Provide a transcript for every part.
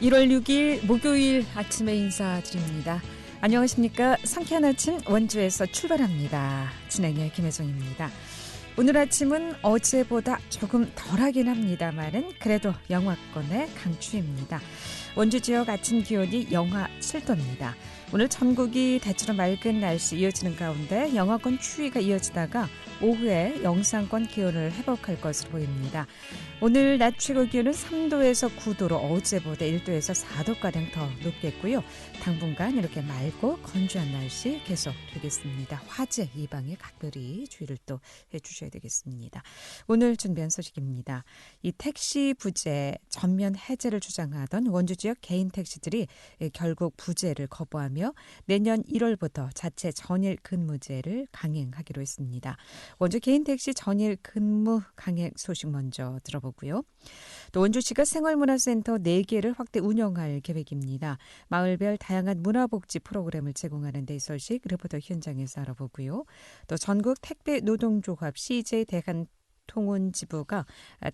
1월 6일 목요일 아침에 인사드립니다. 안녕하십니까. 상쾌한 아침 원주에서 출발합니다. 진행의 김혜정입니다. 오늘 아침은 어제보다 조금 덜하긴 합니다만은 그래도 영하권의 강추입니다. 원주 지역 아침 기온이 영하 7도입니다. 오늘 전국이 대체로 맑은 날씨 이어지는 가운데 영하권 추위가 이어지다가 오후에 영상권 기온을 회복할 것으로 보입니다. 오늘 낮 최고 기온은 3도에서 9도로 어제보다 1도에서 4도가량 더 높겠고요. 당분간 이렇게 맑고 건조한 날씨 계속 되겠습니다. 화재 예방에 각별히 주의를 또 해주셔야 되겠습니다. 오늘 준비한 소식입니다. 이 택시 부재 전면 해제를 주장하던 원주 지역 개인 택시들이 결국 부재를 거부하며 내년 1월부터 자체 전일 근무제를 강행하기로 했습니다. 원주 개인 택시 전일 근무 강행 소식 먼저 들어보고요. 또 원주시가 생활문화센터 4개를 확대 운영할 계획입니다. 마을별 다양한 문화복지 프로그램을 제공하는 데 소식 리포터 현장에서 알아보고요. 또 전국 택배 노동조합 CJ 대한 통운지부가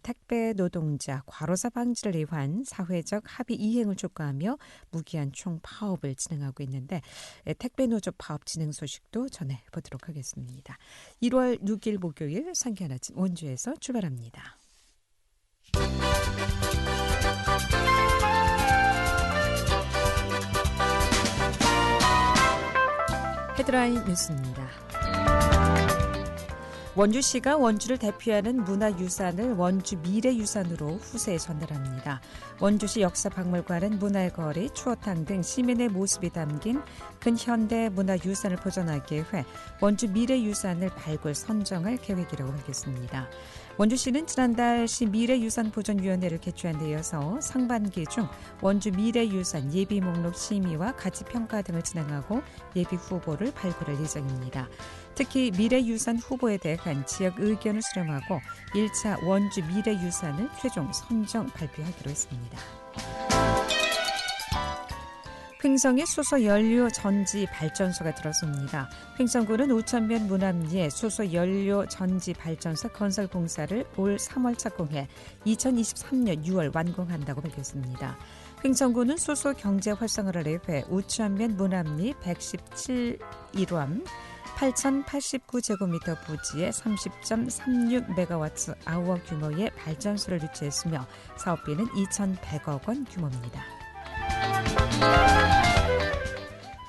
택배 노동자 과로사 방지를 위한 사회적 합의 이행을 촉구하며 무기한 총파업을 진행하고 있는데 택배 노조 파업 진행 소식도 전해보도록 하겠습니다. 1월 6일 목요일 상쾌한 아침 원주에서 출발합니다. 헤드라인 뉴스입니다. 원주시가 원주를 대표하는 문화유산을 원주 미래유산으로 후세에 전달합니다. 원주시 역사박물관은 문화의 거리, 추어탕 등 시민의 모습이 담긴 근현대 문화유산을 보존하기 위해 원주 미래유산을 발굴 선정할 계획이라고 밝혔습니다. 원주시는 지난달 시 미래유산보존위원회를 개최한 데 이어서 상반기 중 원주 미래유산 예비목록 심의와 가치평가 등을 진행하고 예비 후보를 발굴할 예정입니다. 특히 미래유산 후보에 대한 지역 의견을 수렴하고 1차 원주 미래유산을 최종 선정 발표하기로 했습니다. 횡성에 수소연료 전지 발전소가 들어섭니다. 횡성군은 우천면 문암리에 수소연료 전지 발전소 건설 공사를 올 3월 착공해 2023년 6월 완공한다고 밝혔습니다. 횡성군은 수소 경제 활성화를 위해 우천면 문암리 117일암 8,089제곱미터 부지에 30.36메가와트 아워 규모의 발전소를 유치했으며 사업비는 2,100억 원 규모입니다.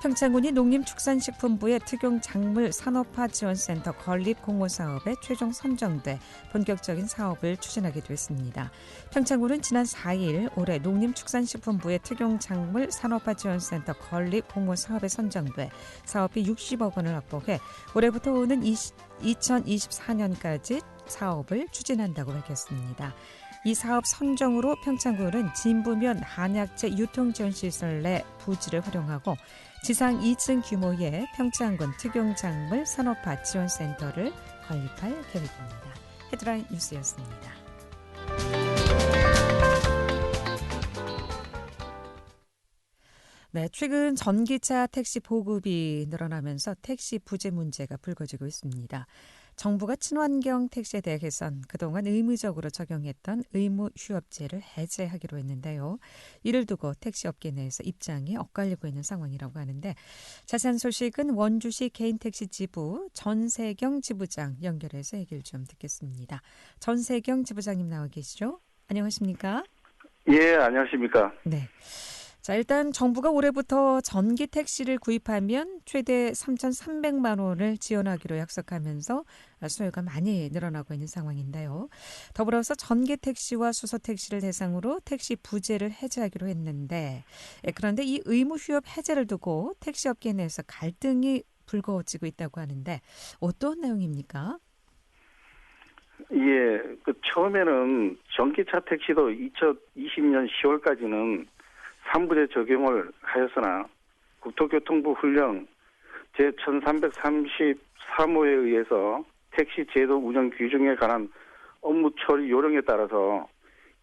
평창군이 농림축산식품부의 특용작물 산업화 지원센터 건립 공모 사업에 최종 선정돼 본격적인 사업을 추진하기도 했습니다. 평창군은 지난 4일 올해 농림축산식품부의 특용작물 산업화 지원센터 건립 공모 사업에 선정돼 사업비 60억 원을 확보해 올해부터 오는 2024년까지 사업을 추진한다고 밝혔습니다. 이 사업 선정으로 평창군은 진부면 한약재 유통지원시설 내 부지를 활용하고 지상 2층 규모의 평창군 특용작물 산업화 지원센터를 건립할 계획입니다. 헤드라인 뉴스였습니다. 네, 최근 전기차 택시 보급이 늘어나면서 택시 부재 문제가 불거지고 있습니다. 정부가 친환경 택시에 대해 개선, 그동안 의무적으로 적용했던 의무 휴업제를 해제하기로 했는데요. 이를 두고 택시업계 내에서 입장이 엇갈리고 있는 상황이라고 하는데 자세한 소식은 원주시 개인택시 지부 전세경 지부장 연결해서 얘기를 좀 듣겠습니다. 전세경 지부장님 나와 계시죠? 안녕하십니까? 예, 안녕하십니까? 네. 자, 일단 정부가 올해부터 전기 택시를 구입하면 최대 3,300만 원을 지원하기로 약속하면서 수요가 많이 늘어나고 있는 상황인데요. 더불어서 전기 택시와 수소 택시를 대상으로 택시 부재를 해제하기로 했는데 그런데 이 의무 휴업 해제를 두고 택시업계 내에서 갈등이 불거지고 있다고 하는데 어떤 내용입니까? 예, 처음에는 전기차 택시도 2020년 10월까지는 3부제 적용을 하였으나 국토교통부 훈령 제1333호에 의해서 택시 제도 운영 규정에 관한 업무 처리 요령에 따라서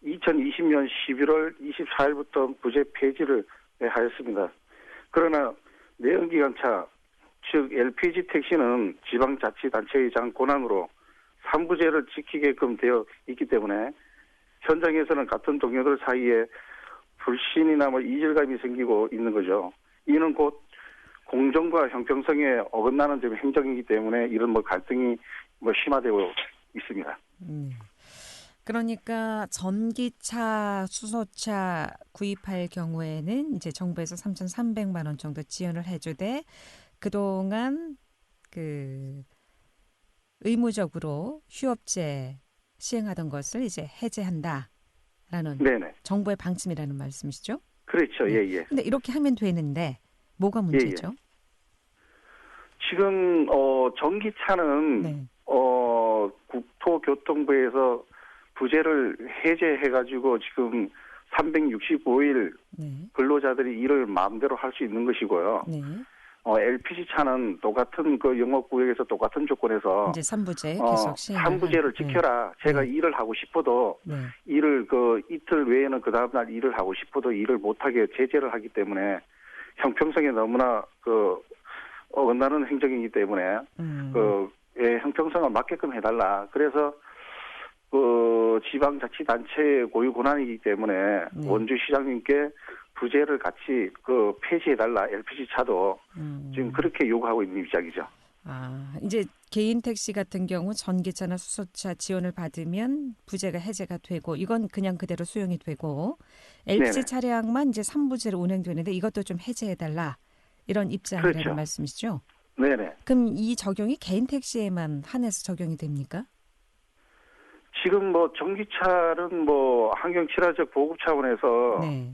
2020년 11월 24일부터 부재 폐지를 하였습니다. 그러나 내연기관차, 즉 LPG 택시는 지방자치단체의 장 권한으로 3부제를 지키게끔 되어 있기 때문에 현장에서는 같은 동료들 사이에 불신이나 뭐 이질감이 생기고 있는 거죠. 이는 곧 공정과 형평성에 어긋나는 점 행정이기 때문에 이런 뭐 갈등이 뭐 심화되고 있습니다. 그러니까 전기차, 수소차 구입할 경우에는 이제 정부에서 3,300만 원 정도 지원을 해주되 그동안 그 의무적으로 휴업제 시행하던 것을 이제 해제한다라는 네네. 정부의 방침이라는 말씀이시죠? 그렇죠. 네. 예예. 근데 이렇게 하면 되는데 뭐가 문제죠? 지금 전기차는 네. 국토교통부에서 부재를 해제해가지고 지금 365일 네. 근로자들이 일을 마음대로 할 수 있는 것이고요. 네. LPG 차는 똑같은 그 영업구역에서 똑같은 조건에서 이제 3부제 계속 시행을 3부제를 지켜라. 제가 네. 일을 하고 싶어도 네. 일을 그 이틀 외에는 그 다음 날 일을 하고 싶어도 일을 못하게 제재를 하기 때문에 형평성에 너무나 그 어긋나는 행정이기 때문에 형평성을 맞게끔 해달라. 그래서 그 지방자치단체의 고유 권한이기 때문에 원주시장님께 부재를 같이 그 폐지해달라. LPG 차도 지금 그렇게 요구하고 있는 입장이죠. 이제 개인 택시 같은 경우 전기차나 수소차 지원을 받으면 부재가 해제가 되고 이건 그냥 그대로 수용이 되고 LPG 네네. 차량만 이제 3부제로 운행되는데 이것도 좀 해제해달라 이런 입장이라는 그렇죠. 말씀이시죠? 네네. 그럼 이 적용이 개인 택시에만 한해서 적용이 됩니까? 지금 뭐 전기차는 뭐 환경 친화적 보급 차원에서 네.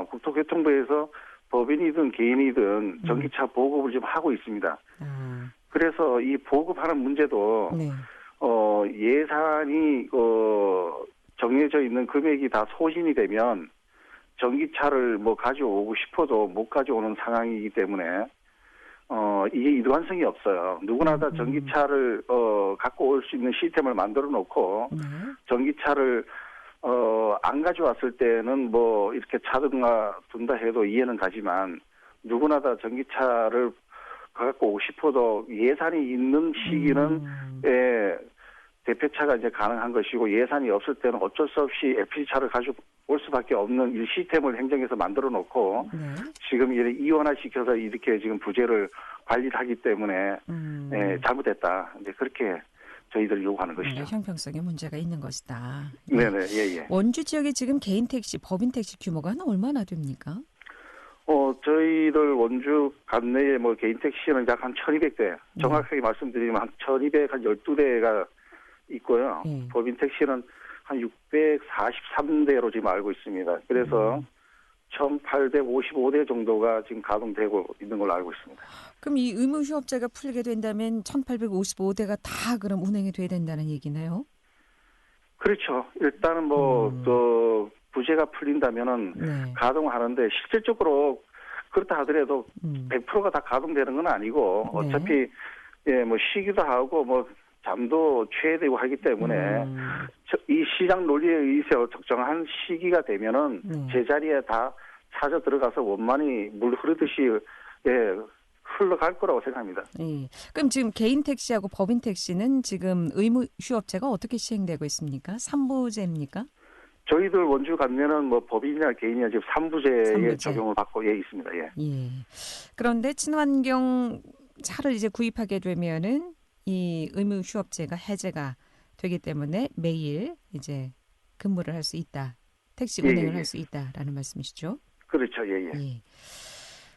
국토교통부에서 법인이든 개인이든 전기차 보급을 좀 하고 있습니다. 그래서 이 보급하는 문제도 네. 예산이 정해져 있는 금액이 다 소진이 되면 전기차를 뭐 가져오고 싶어도 못 가져오는 상황이기 때문에 이게 일관성이 없어요. 누구나 다 전기차를 갖고 올 수 있는 시스템을 만들어 놓고 전기차를 안 가져왔을 때는 뭐 이렇게 차든가 둔다 해도 이해는 가지만 누구나 다 전기차를 갖고 오고 싶어도 예산이 있는 시기는 대표차가 이제 가능한 것이고 예산이 없을 때는 어쩔 수 없이 LPG차를 가지고 올 수밖에 없는 이 시스템을 행정에서 만들어 놓고 지금 이원화시켜서 이렇게 지금 부재를 관리를 하기 때문에 잘못했다. 이제 그렇게 저희들이 요구하는 것이죠. 형평성에 문제가 있는 것이다. 네네, 예. 원주 지역에 지금 개인 택시, 법인 택시 규모가 얼마나 됩니까? 저희들 원주 관내에 뭐 개인 택시는 약 한 1,200대, 정확하게 말씀드리면 한 1,212대가 있고요. 법인 택시는 한 643대로 지금 알고 있습니다. 그래서 1,855대 정도가 지금 가동되고 있는 걸로 알고 있습니다. 그럼 이 의무 휴업제가 풀리게 된다면 1,855대가 다 그럼 운행이 돼야 된다는 얘기네요? 그렇죠. 일단은 부재가 풀린다면은 가동하는데 실질적으로 그렇다 하더라도 100%가 다 가동되는 건 아니고 어차피 뭐 쉬기도 하고 뭐 잠도 취해야 되고 하기 때문에 이 시장 논리에 의해서 적정한 시기가 되면은 제자리에 다 찾아 들어가서 원만히 물 흐르듯이 흘러갈 거라고 생각합니다. 그럼 지금 개인 택시하고 법인 택시는 지금 의무 휴업제가 어떻게 시행되고 있습니까? 3부제입니까? 저희들 원주 관내는 뭐 법인이나 개인이나 지금 3부제에 적용을 받고 있습니다. 예. 그런데 친환경 차를 이제 구입하게 되면은 이 의무 휴업제가 해제가 되기 때문에 매일 이제 근무를 할 수 있다. 택시 운행을 할 수 있다라는 말씀이시죠? 그렇죠. 예.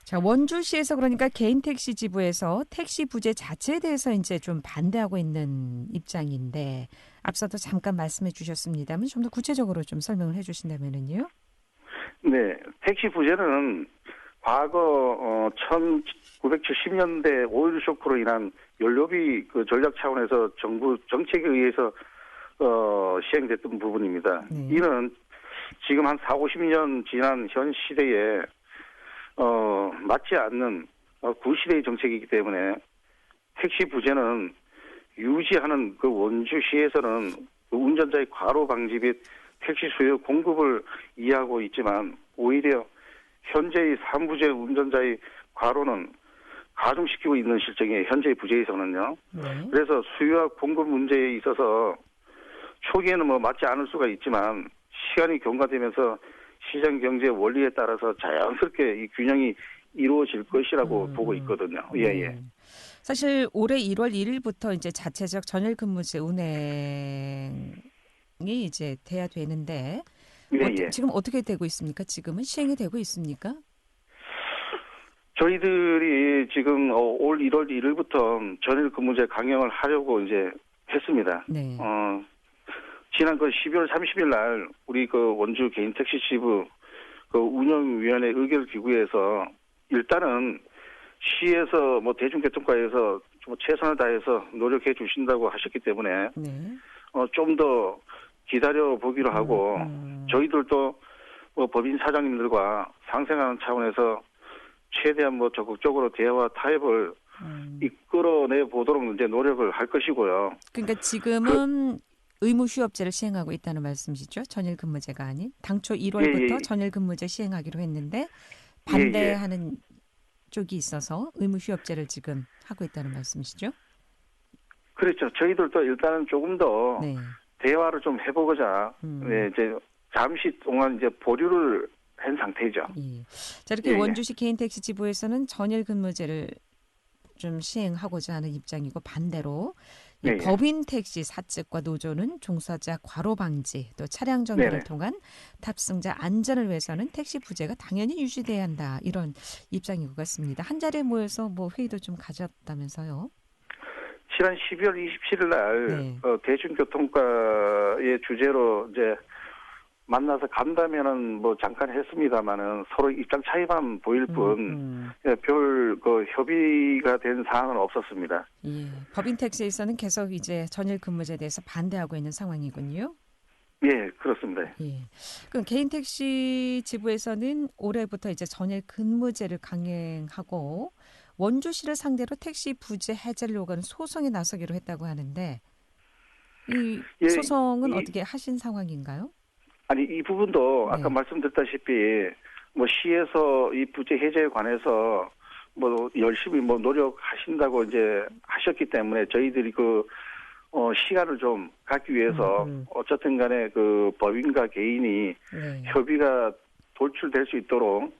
자, 원주시에서 그러니까 개인 택시 지부에서 택시 부재 자체에 대해서 이제 좀 반대하고 있는 입장인데 앞서도 잠깐 말씀해 주셨습니다만 좀 더 구체적으로 좀 설명을 해 주신다면은요. 네. 택시 부재는 과거 1970년대 오일 쇼크로 인한 연료비 그 전략 차원에서 정부 정책에 의해서 시행됐던 부분입니다. 이는 지금 한 40-50년 지난 현 시대에 맞지 않는 구시대의 정책이기 때문에 택시 부재는 유지하는 그 원주시에서는 그 운전자의 과로 방지 및 택시 수요 공급을 이해하고 있지만 오히려 현재의 3부제 운전자의 과로는 가중시키고 있는 실정이에요. 현재의 부재에서는요. 그래서 수요와 공급 문제에 있어서 초기에는 뭐 맞지 않을 수가 있지만 시간이 경과되면서 시장 경제 원리에 따라서 자연스럽게 이 균형이 이루어질 것이라고 보고 있거든요. 예. 사실 올해 1월 1일부터 이제 자체적 전일 근무제 운행이 이제 돼야 되는데 예. 지금 어떻게 되고 있습니까? 지금은 시행이 되고 있습니까? 저희들이 지금 올 1월 1일부터 전일 근무제 강행을 하려고 이제 했습니다. 네. 지난 그 12월 30일 날 우리 그 원주 개인 택시 지부 그 운영위원회 의결 기구에서 일단은 시에서 뭐 대중교통과에서 좀 최선을 다해서 노력해 주신다고 하셨기 때문에 네. 좀 더 기다려 보기로 하고 저희들도 뭐 법인 사장님들과 상생하는 차원에서 최대한 뭐 적극적으로 대화와 타협을 이끌어내 보도록 이제 노력을 할 것이고요. 그러니까 지금은 의무 휴업제를 시행하고 있다는 말씀이시죠? 전일 근무제가 아닌 당초 1월부터 전일 근무제 시행하기로 했는데 반대하는 쪽이 있어서 의무 휴업제를 지금 하고 있다는 말씀이시죠? 그렇죠. 저희들도 일단은 조금 더 네. 대화를 좀 해보고자 네, 이제 잠시 동안 이제 보류를 한 상태죠. 예. 자, 이렇게 원주시 개인 택시 지부에서는 전일 근무제를 좀 시행하고자 하는 입장이고 반대로 법인 택시 사측과 노조는 종사자 과로 방지 또 차량 정비를 통한 탑승자 안전을 위해서는 택시 부재가 당연히 유지돼야 한다 이런 입장인 것 같습니다. 한 자리에 모여서 뭐 회의도 좀 가졌다면서요? 지난 12월 27일 날 대중교통과의 주제로 이제 만나서 간다면은 뭐 잠깐 했습니다만은 서로 입장 차이만 보일 뿐 별 그 협의가 된 사항은 없었습니다. 예, 법인 택시에서는 계속 이제 전일 근무제에 대해서 반대하고 있는 상황이군요. 예, 그렇습니다. 예. 그럼 개인 택시 지부에서는 올해부터 이제 전일 근무제를 강행하고 원주시를 상대로 택시 부재 해제를 요구하는 소송에 나서기로 했다고 하는데 이 소송은 어떻게 하신 상황인가요? 아니 이 부분도 아까 말씀드렸다시피 뭐 시에서 이 부재 해제에 관해서 뭐 열심히 뭐 노력하신다고 이제 하셨기 때문에 저희들이 그 시간을 좀 갖기 위해서 어쨌든 간에 그 법인과 개인이 협의가 돌출될 수 있도록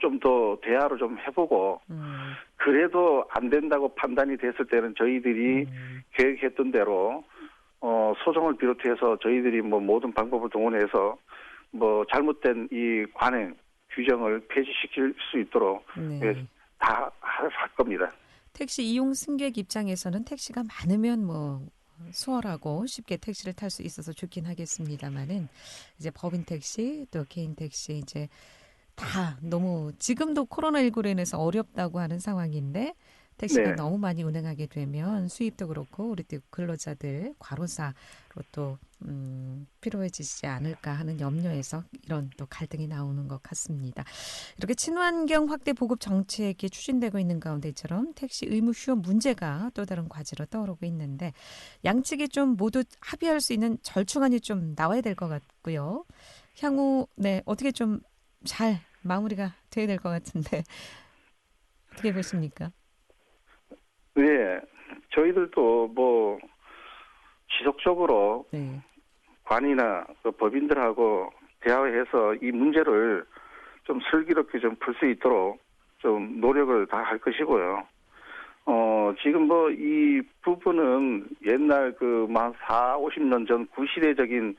좀 더 대화를 좀 해보고 그래도 안 된다고 판단이 됐을 때는 저희들이 계획했던 대로 소송을 비롯해서 저희들이 뭐 모든 방법을 동원해서 뭐 잘못된 이 관행 규정을 폐지시킬 수 있도록 다 할 겁니다. 택시 이용 승객 입장에서는 택시가 많으면 뭐 수월하고 쉽게 택시를 탈 수 있어서 좋긴 하겠습니다만은 이제 법인 택시 또 개인 택시 이제 다 너무 지금도 코로나19로 인해서 어렵다고 하는 상황인데 택시가 너무 많이 운행하게 되면 수입도 그렇고 우리 또 근로자들 과로사로 또 필요해지지 않을까 하는 염려에서 이런 또 갈등이 나오는 것 같습니다. 이렇게 친환경 확대 보급 정책이 추진되고 있는 가운데처럼 택시 의무 휴업 문제가 또 다른 과제로 떠오르고 있는데 양측이 좀 모두 합의할 수 있는 절충안이 좀 나와야 될 것 같고요. 향후 어떻게 좀 잘 마무리가 돼야 될 것 같은데 어떻게 보십니까? 네, 저희들도 뭐 지속적으로 관이나 그 법인들하고 대화해서 이 문제를 좀 슬기롭게 좀 풀 수 있도록 좀 노력을 다 할 것이고요. 지금 뭐 이 부분은 옛날 그 한 40-50년 전 구시대적인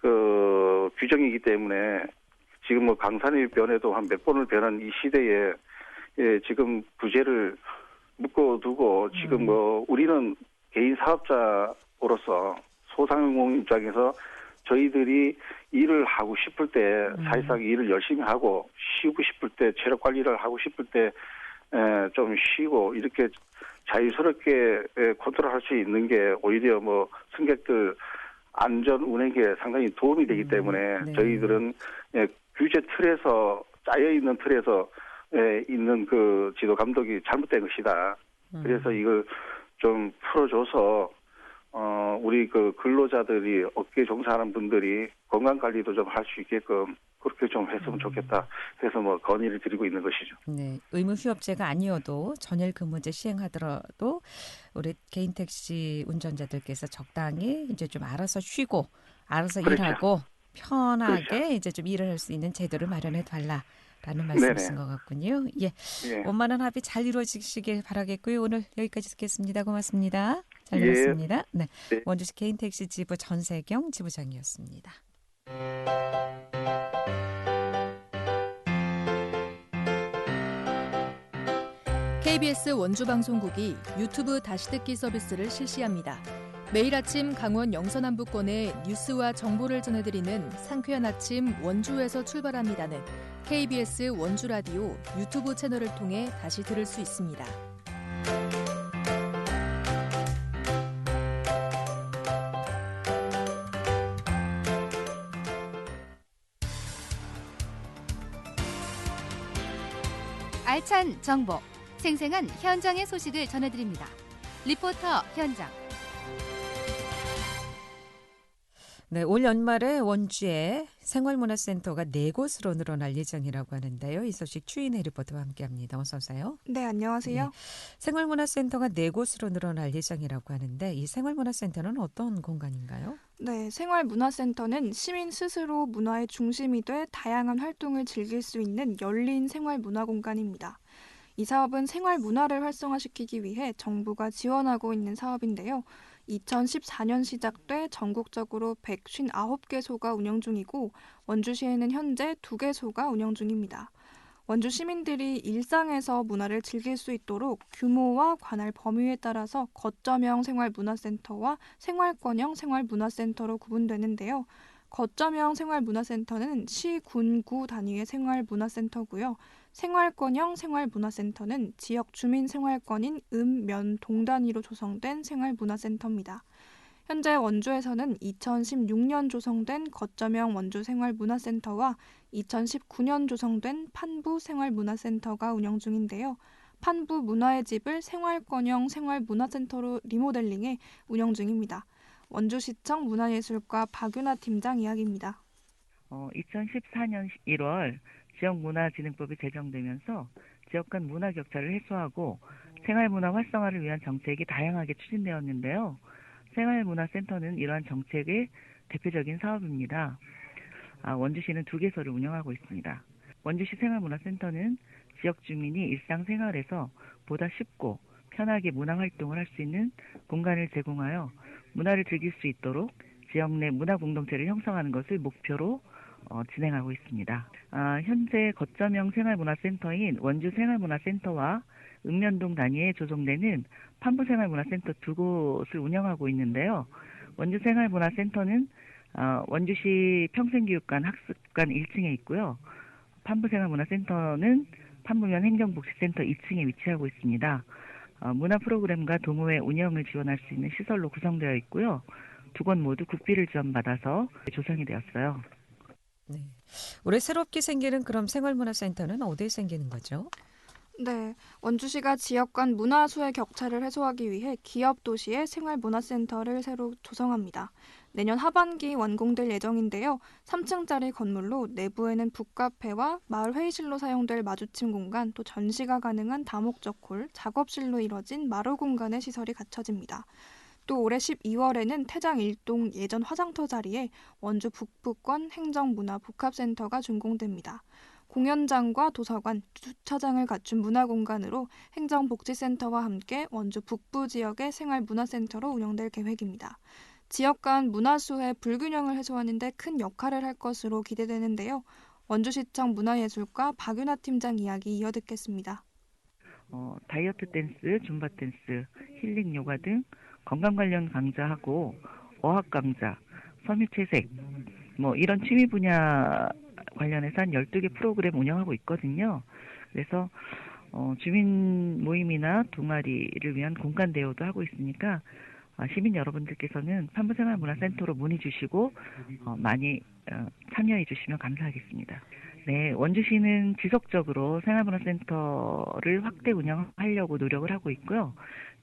그 규정이기 때문에 지금 뭐 강산이 변해도 한 몇 번을 변한 이 시대에 지금 부재를 묶어두고 지금 뭐 우리는 개인 사업자로서 소상공 입장에서 저희들이 일을 하고 싶을 때 사실상 일을 열심히 하고 쉬고 싶을 때 체력 관리를 하고 싶을 때 좀 쉬고 이렇게 자유스럽게 컨트롤할 수 있는 게 오히려 뭐 승객들 안전 운행에 상당히 도움이 되기 때문에 저희들은 규제 틀에서 짜여 있는 틀에서 있는 그 지도 감독이 잘못된 것이다. 그래서 이걸 좀 풀어줘서 우리 그 근로자들이 업계 종사하는 분들이 건강 관리도 좀 할 수 있게끔 그렇게 좀 했으면 좋겠다. 해서 뭐 건의를 드리고 있는 것이죠. 네, 의무 휴업제가 아니어도 전일 근무제 시행하더라도 우리 개인 택시 운전자들께서 적당히 이제 좀 알아서 쉬고 알아서 일하고 편하게 그렇죠. 이제 좀 일을 할 수 있는 제도를 마련해 달라라는 네네. 말씀이신 것 같군요. 예, 예. 원만한 합의 잘 이루어지시길 바라겠고요. 오늘 여기까지 듣겠습니다. 고맙습니다. 잘 예. 들었습니다. 네, 네. 원주시 개인택시 지부 전세경 지부장이었습니다. KBS 원주방송국이 유튜브 다시 듣기 서비스를 실시합니다. 매일 아침 강원 영서남부권의 뉴스와 정보를 전해드리는 상쾌한 아침 원주에서 출발합니다는 KBS 원주라디오 유튜브 채널을 통해 다시 들을 수 있습니다. 알찬 정보, 생생한 현장의 소식을 전해드립니다. 리포터 현장. 네, 올 연말에 원주에 생활문화센터가 4곳으로 늘어날 예정이라고 하는데요. 이 소식 추인혜 리포터와 함께합니다. 어서 오세요. 네, 안녕하세요. 네, 생활문화센터가 4곳으로 늘어날 예정이라고 하는데 이 생활문화센터는 어떤 공간인가요? 네, 생활문화센터는 시민 스스로 문화의 중심이 돼 다양한 활동을 즐길 수 있는 열린 생활문화공간입니다. 이 사업은 생활문화를 활성화시키기 위해 정부가 지원하고 있는 사업인데요. 2014년 시작돼 전국적으로 159개소가 운영 중이고 원주시에는 현재 2개소가 운영 중입니다. 원주 시민들이 일상에서 문화를 즐길 수 있도록 규모와 관할 범위에 따라서 거점형 생활문화센터와 생활권형 생활문화센터로 구분되는데요. 거점형 생활문화센터는 시, 군, 구 단위의 생활문화센터고요. 생활권형 생활문화센터는 지역 주민 생활권인 읍, 면, 동 단위로 조성된 생활문화센터입니다. 현재 원주에서는 2016년 조성된 거점형 원주 생활문화센터와 2019년 조성된 판부 생활문화센터가 운영 중인데요. 판부 문화의 집을 생활권형 생활문화센터로 리모델링해 운영 중입니다. 원주시청 문화예술과 박윤아 팀장 이야기입니다. 2014년 1월 지역문화진흥법이 제정되면서 지역 간 문화 격차를 해소하고 생활문화 활성화를 위한 정책이 다양하게 추진되었는데요. 생활문화센터는 이러한 정책의 대표적인 사업입니다. 원주시는 2개소를 운영하고 있습니다. 원주시 생활문화센터는 지역 주민이 일상생활에서 보다 쉽고 편하게 문화활동을 할 수 있는 공간을 제공하여 문화를 즐길 수 있도록 지역 내 문화공동체를 형성하는 것을 목표로 진행하고 있습니다. 현재 거점형 생활문화센터인 원주생활문화센터와 읍면동 단위에 조성되는 판부생활문화센터 2곳을 운영하고 있는데요. 원주생활문화센터는 원주시 평생교육관 학습관 1층에 있고요. 판부생활문화센터는 판부면 행정복지센터 2층에 위치하고 있습니다. 문화 프로그램과 동호회 운영을 지원할 수 있는 시설로 구성되어 있고요. 2곳 모두 국비를 지원받아서 조성이 되었어요. 네. 올해 새롭게 생기는 그럼 생활문화센터는 어디에 생기는 거죠? 네, 원주시가 지역 간 문화 수혜 격차를 해소하기 위해 기업 도시의 생활문화센터를 새로 조성합니다. 내년 하반기 완공될 예정인데요. 3층짜리 건물로 내부에는 북카페와 마을 회의실로 사용될 마주침 공간, 또 전시가 가능한 다목적 홀, 작업실로 이뤄진 마루 공간의 시설이 갖춰집니다. 또 올해 12월에는 태장 1동 예전 화장터 자리에 원주 북부권 행정문화복합센터가 준공됩니다. 공연장과 도서관, 주차장을 갖춘 문화공간으로 행정복지센터와 함께 원주 북부 지역의 생활문화센터로 운영될 계획입니다. 지역 간 문화수의 불균형을 해소하는 데 큰 역할을 할 것으로 기대되는데요. 원주시청 문화예술과 박윤아 팀장 이야기 이어듣겠습니다. 다이어트 댄스, 줌바 댄스, 힐링 요가 등 건강 관련 강좌하고 어학 강좌, 섬유 채색, 이런 취미 분야 관련해서 한 12개 프로그램 운영하고 있거든요. 그래서 주민 모임이나 동아리를 위한 공간 대여도 하고 있으니까 시민 여러분들께서는 판부생활문화센터로 문의 주시고 많이 참여해 주시면 감사하겠습니다. 네, 원주시는 지속적으로 생활문화센터를 확대 운영하려고 노력을 하고 있고요.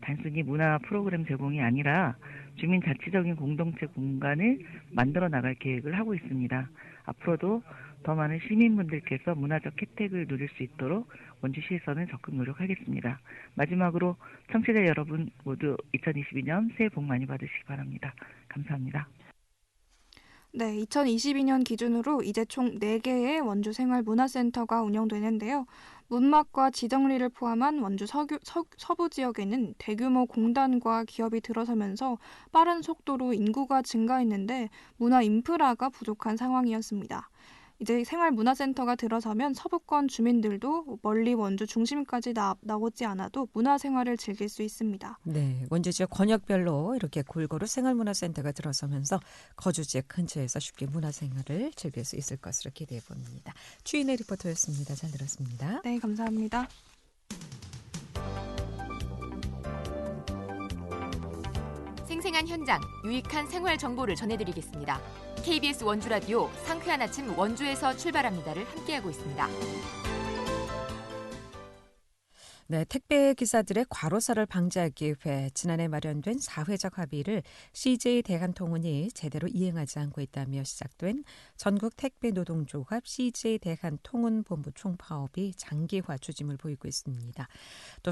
단순히 문화 프로그램 제공이 아니라 주민 자치적인 공동체 공간을 만들어 나갈 계획을 하고 있습니다. 앞으로도 더 많은 시민분들께서 문화적 혜택을 누릴 수 있도록 원주시에서는 적극 노력하겠습니다. 마지막으로 청취자 여러분 모두 2022년 새해 복 많이 받으시기 바랍니다. 감사합니다. 네, 2022년 기준으로 이제 총 4개의 원주 생활문화센터가 운영되는데요. 문막과 지정리를 포함한 원주 서부 지역에는 대규모 공단과 기업이 들어서면서 빠른 속도로 인구가 증가했는데 문화 인프라가 부족한 상황이었습니다. 이제 생활문화센터가 들어서면 서부권 주민들도 멀리 원주 중심까지 나오지 않아도 문화생활을 즐길 수 있습니다. 네, 원주 지역 권역별로 이렇게 골고루 생활문화센터가 들어서면서 거주 지역 근처에서 쉽게 문화생활을 즐길 수 있을 것으로 기대해 봅니다. 주인의 리포터였습니다. 잘 들었습니다. 네, 감사합니다. 생생한 현장, 유익한 생활 정보를 전해드리겠습니다. KBS 원주 라디오 상쾌한 아침 원주에서 출발합니다를 함께하고 있습니다. 네, 택배 기사들의 과로사를 방지하기 위해 지난해 마련된 사회적 합의를 CJ 대한통운이 제대로 이행하지 않고 있다며 시작된 전국 택배 노동조합 CJ 대한통운본부 총파업이 장기화 추짐을 보이고 있습니다. 또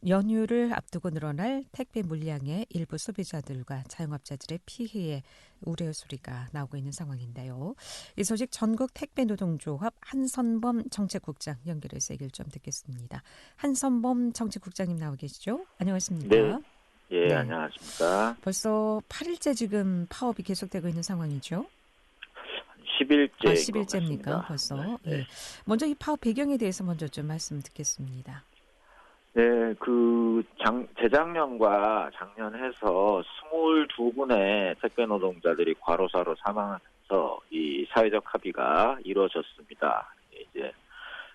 연휴를 앞두고 늘어날 택배 물량의 일부 소비자들과 자영업자들의 피해에 우려의 소리가 나오고 있는 상황인데요. 이 소식 전국 택배 노동조합 한선범 정책국장 연결해서 얘기를 좀 듣겠습니다. 한선범 정책국장님 나와 계시죠? 안녕하십니까? 네. 예, 네. 안녕하십니까? 벌써 8일째 지금 파업이 계속되고 있는 상황이죠? 10일째. 10일째입니까? 벌써. 네. 예. 먼저 이 파업 배경에 대해서 먼저 좀 말씀 듣겠습니다. 네, 재작년과 작년 해서 22분의 택배 노동자들이 과로사로 사망하면서 이 사회적 합의가 이루어졌습니다. 이제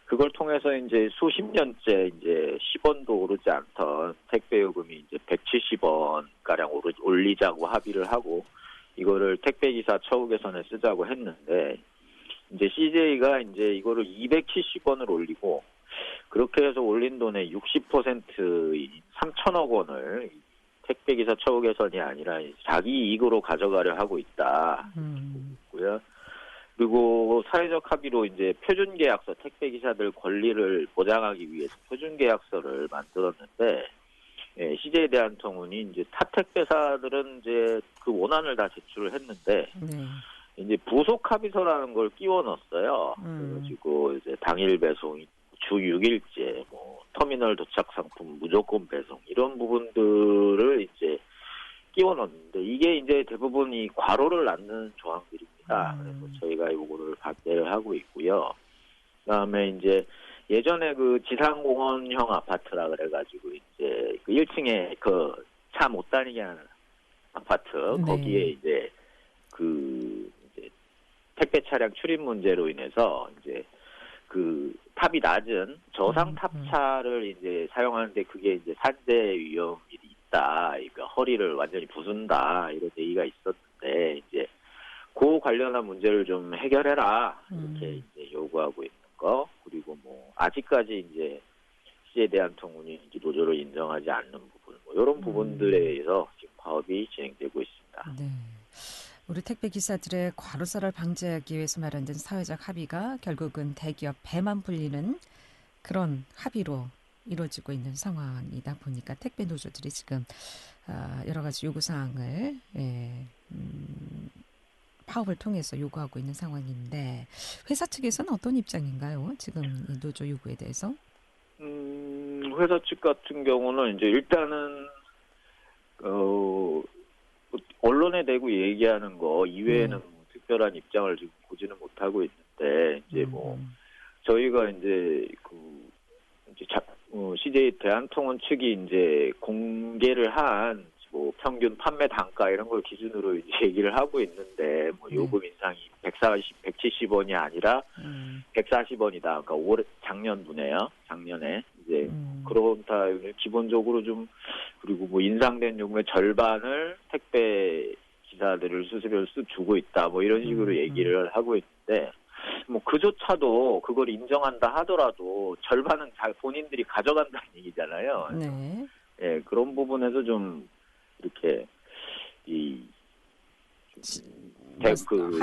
그걸 통해서 이제 수십 년째 이제 10원도 오르지 않던 택배 요금이 이제 170원 가량 올리자고 합의를 하고 이거를 택배 기사 처우 개선에 쓰자고 했는데 이제 CJ가 이제 이거를 270원을 올리고 그렇게 해서 올린 돈의 60%인 3천억 원을 택배기사 처우 개선이 아니라 자기 이익으로 가져가려 하고 있다. 고요. 그리고 사회적 합의로 이제 표준계약서 택배기사들 권리를 보장하기 위해서 표준계약서를 만들었는데 CJ 대한통운이 이제 타 택배사들은 이제 그 원안을 다 제출을 했는데 이제 부속 합의서라는 걸 끼워 넣었어요. 그래가지고 이제 당일 배송 주 6일째, 터미널 도착 상품 무조건 배송 이런 부분들을 이제 끼워 넣었는데 이게 이제 대부분 이 과로를 낳는 조항들입니다. 그래서 저희가 이거를 반대를 하고 있고요. 그다음에 이제 예전에 그 지상공원형 아파트라 그래가지고 이제 그 1층에 그 차 못 다니게 하는 아파트 거기에 이제 그 이제 택배 차량 출입 문제로 인해서 이제 그 탑이 낮은 저상 탑차를 이제 사용하는데 그게 이제 산재 위험이 있다. 그러니까 허리를 완전히 부순다. 이런 얘기가 있었는데 이제 그 관련한 문제를 좀 해결해라. 이렇게 이제 요구하고 있는 거. 그리고 아직까지 이제 CJ 대한통운이 노조를 인정하지 않는 부분, 이런 부분들에 의해서 지금 파업이 진행되고 있습니다. 네. 우리 택배 기사들의 과로사를 방지하기 위해서 마련된 사회적 합의가 결국은 대기업 배만 불리는 그런 합의로 이루어지고 있는 상황이다 보니까 택배 노조들이 지금 여러 가지 요구사항을 파업을 통해서 요구하고 있는 상황인데 회사 측에서는 어떤 입장인가요? 지금 이 노조 요구에 대해서? 회사 측 같은 경우는 이제 일단은 언론에 대고 얘기하는 거 이외에는 특별한 입장을 지금 보지는 못하고 있는데 이제 저희가 이제 CJ 대한통운 측이 이제 공개를 한 평균 판매 단가 이런 걸 기준으로 이제 얘기를 하고 있는데 요금 인상이 170원이 아니라 140원이다. 그러니까 작년에 이제 그렇다 기본적으로 좀 그리고 인상된 요금의 절반을 택배 기사들을 수수료를 주고 있다. 이런 식으로 얘기를 하고 있는데 그조차도 그걸 인정한다 하더라도 절반은 본인들이 가져간다는 얘기잖아요. 네. 예, 그런 부분에서 좀 이렇게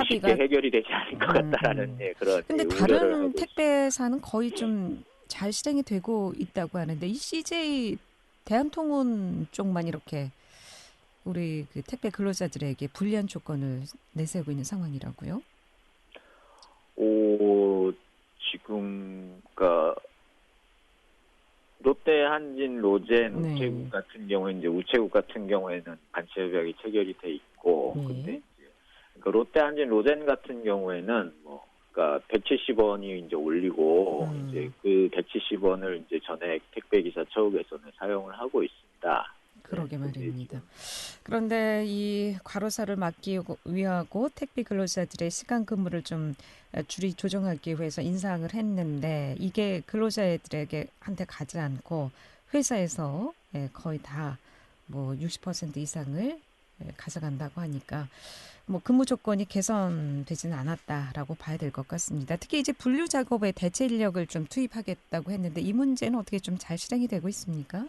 쉽게 해결이 되지 않을 것 같다라는 그런. 근데 다른 택배사는 거의 좀 잘 실행이 되고 있다고 하는데 이 CJ 대한통운 쪽만 이렇게 우리 그 택배 근로자들에게 불리한 조건을 내세우고 있는 상황이라고요? 지금 그러니까 롯데, 한진, 로젠, 네. 우체국 같은 경우에 이제 우체국 같은 경우에는 반체협약이 체결이 돼 있고, 네. 근데 이제 그러니까 롯데, 한진, 로젠 같은 경우에는 그러니까 170원이 이제 올리고 이제 그 170원을 이제 전액 택배기사 처우개선에 사용을 하고 있습니다. 그러게 말입니다. 그런데 이 과로사를 막기 위하고 택배 근로자들의 시간 근무를 좀 조정하기 위해서 인상을 했는데 이게 근로자들에게 한테 가지 않고 회사에서 거의 다 뭐 60% 이상을 가져간다고 하니까 뭐 근무 조건이 개선되지는 않았다라고 봐야 될 것 같습니다. 특히 이제 분류 작업에 대체 인력을 좀 투입하겠다고 했는데 이 문제는 어떻게 좀 잘 실행이 되고 있습니까?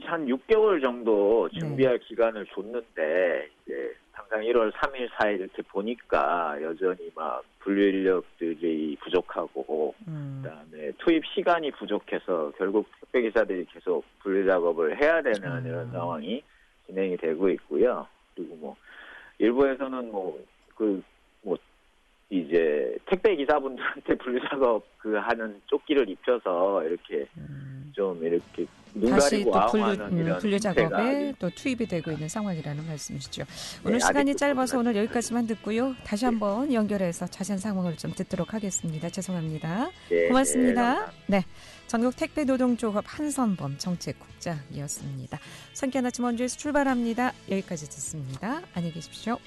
한 6개월 정도 준비할 기간을 줬는데 이제 당장 1월 3일, 4일 이렇게 보니까 여전히 막 분류 인력들이 부족하고 그다음에 투입 시간이 부족해서 결국 택배 기사들이 계속 분류 작업을 해야 되는 이런 상황이 진행이 되고 있고요. 그리고 일부에서는 이제 택배 기사분들한테 분류 작업 하는 조끼를 입혀서 이렇게 좀 이렇게 눈 다시 가리고 또 아웅하는 이런 분류 형태가 작업에 또 투입이 되고 있는 상황이라는 말씀이시죠. 오늘 네, 시간이 아직도 짧아서 그렇습니다. 오늘 여기까지만 듣고요. 다시 한번 연결해서 자세한 상황을 좀 듣도록 하겠습니다. 죄송합니다. 네, 고맙습니다. 감사합니다. 네, 전국 택배 노동조합 한선범 정책국장이었습니다. 상쾌한 아침 원주에서 출발합니다. 여기까지 듣습니다. 안녕히 계십시오.